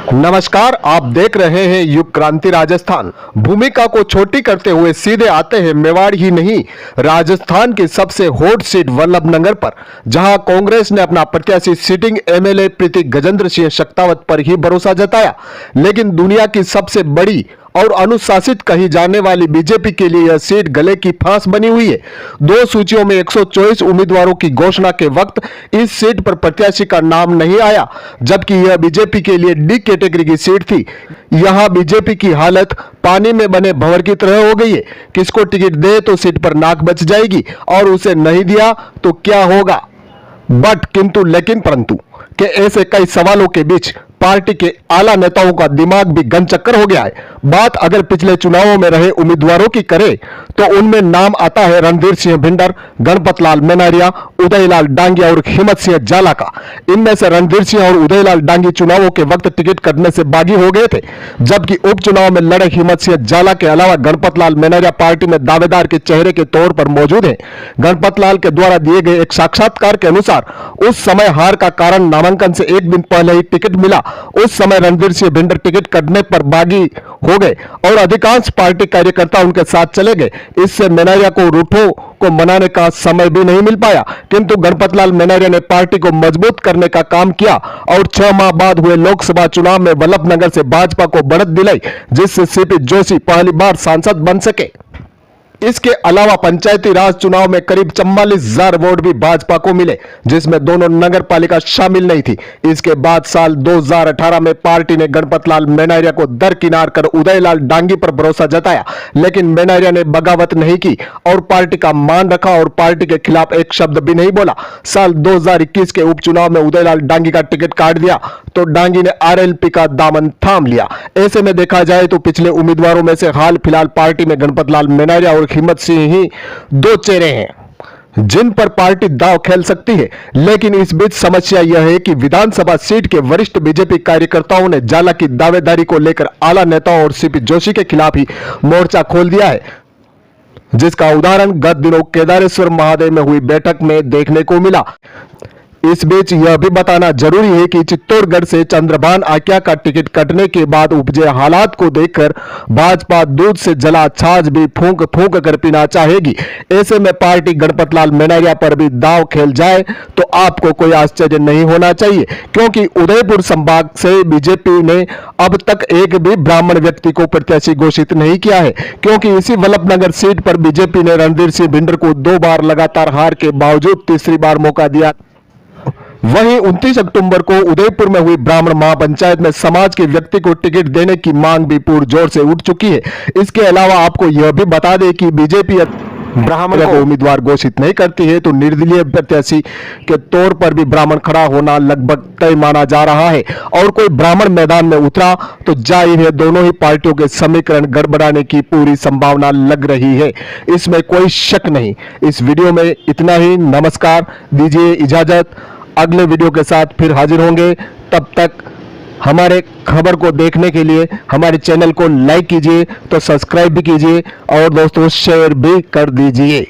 नमस्कार, आप देख रहे हैं युग क्रांति राजस्थान। भूमिका को छोटी करते हुए सीधे आते हैं मेवाड़ ही नहीं, राजस्थान की सबसे हॉट सीट वल्लभनगर पर, जहां कांग्रेस ने अपना प्रत्याशी सिटिंग एमएलए प्रीति गजेंद्र सिंह शक्तावत पर ही भरोसा जताया। लेकिन दुनिया की सबसे बड़ी और अनुशासित कही जाने वाली बीजेपी के लिए यह सीट गले की फांस बनी हुई है। दो सूचियों में 124 उम्मीदवारों की घोषणा के वक्त इस सीट पर प्रत्याशी का नाम नहीं आया, जबकि यह बीजेपी के लिए डी कैटेगरी की सीट थी। यहां बीजेपी की हालत पानी में बने भंवर की तरह हो गई है। किसको टिकट दे तो सीट पर नाक बच जाएगी और उसे नहीं दिया तो क्या होगा। बट किंतु लेकिन परंतु के ऐसे कई सवालों के बीच पार्टी के आला नेताओं का दिमाग भी गन चक्कर हो गया है। बात अगर पिछले चुनावों में रहे उम्मीदवारों की करें तो उनमें नाम आता है रणधीर सिंह भिंडर, गणपत लाल मेनारिया, उदयलाल डांगी और हिम्मत सिंह जाला का। इनमें से रणधीर सिंह और उदयलाल डांगी चुनावों के वक्त टिकट कटने से बागी हो गए थे, जबकि उपचुनाव में लड़े हिम्मत सिंह जाला के अलावा गणपत लाल मेनारिया पार्टी में दावेदार के चेहरे के तौर पर मौजूद है। गणपत लाल के द्वारा दिए गए एक साक्षात्कार के अनुसार उस समय हार का कारण नामांकन से एक दिन पहले ही टिकट मिला। उस समय रणधीर सिंह भिंडर टिकट कटने पर बागी हो गए और अधिकांश पार्टी कार्यकर्ता उनके साथ चले गए। इससे मेनारिया को रूठों को मनाने का समय भी नहीं मिल पाया, किंतु गणपत लाल मेनारिया ने पार्टी को मजबूत करने का काम किया और 6 माह बाद हुए लोकसभा चुनाव में वल्लभनगर से भाजपा को बढ़त दिलाई, जिससे सीपी जोशी पहली बार सांसद बन सके। इसके अलावा पंचायती राज चुनाव में करीब 44,000 वोट भी भाजपा को मिले, जिसमें दोनों नगर पालिका शामिल नहीं थी। इसके बाद साल 2018 में पार्टी ने गणपत लाल मेनारिया को दरकिनार कर उदयलाल डांगी पर भरोसा जताया, लेकिन मेनारिया ने बगावत नहीं की और पार्टी का मान रखा और पार्टी के खिलाफ एक शब्द भी नहीं बोला। साल 2021 के उपचुनाव में उदयलाल डांगी का टिकट काट दिया तो डांगी ने आरएलपी का दामन थाम लिया। ऐसे में देखा जाए तो पिछले उम्मीदवारों में से हाल फिलहाल पार्टी में गणपत लाल मेनारिया और हिम्मत सिंह ही दो चेहरे हैं जिन पर पार्टी दांव खेल सकती है। लेकिन इस बीच समस्या यह है कि विधानसभा सीट के वरिष्ठ बीजेपी कार्यकर्ताओं ने जाला की दावेदारी को लेकर आला नेताओं और सीपी जोशी के खिलाफ ही मोर्चा खोल दिया है, जिसका उदाहरण गत दिनों केदारेश्वर महादेव में हुई बैठक में देखने को मिला। इस बीच यह भी बताना जरूरी है कि चित्तौड़गढ़ से चंद्रभान आक्या का टिकट कटने के बाद उपजे हालात को देखकर भाजपा दूध से जला छाछ भी फूंक फूंक कर पीना चाहेगी। ऐसे में पार्टी गणपत लाल मेनारिया पर भी दांव खेल जाए तो आपको कोई आश्चर्य नहीं होना चाहिए, क्योंकि उदयपुर संभाग से बीजेपी ने अब तक एक भी ब्राह्मण व्यक्ति को प्रत्याशी घोषित नहीं किया है, क्योंकि इसी वल्लभनगर सीट पर बीजेपी ने रणधीर सिंह भिंडर को 2 बार लगातार हार के बावजूद तीसरी बार मौका दिया। वहीं 29 अक्टूबर को उदयपुर में हुई ब्राह्मण महापंचायत में समाज के व्यक्ति को टिकट देने की मांग भी पुरजोर से उठ चुकी है। इसके अलावा आपको यह भी बता दें कि बीजेपी ब्राह्मण को उम्मीदवार घोषित नहीं करती है तो निर्दलीय प्रत्याशी के तौर पर भी ब्राह्मण खड़ा होना लगभग तय माना जा रहा है, और कोई ब्राह्मण मैदान में उतरा तो जाहिर है दोनों ही पार्टियों के समीकरण गड़बड़ाने की पूरी संभावना लग रही है, इसमें कोई शक नहीं। इस वीडियो में इतना ही। नमस्कार, दीजिए इजाजत। अगले वीडियो के साथ फिर हाजिर होंगे। तब तक हमारे खबर को देखने के लिए हमारे चैनल को लाइक कीजिए तो सब्सक्राइब भी कीजिए और दोस्तों शेयर भी कर दीजिए।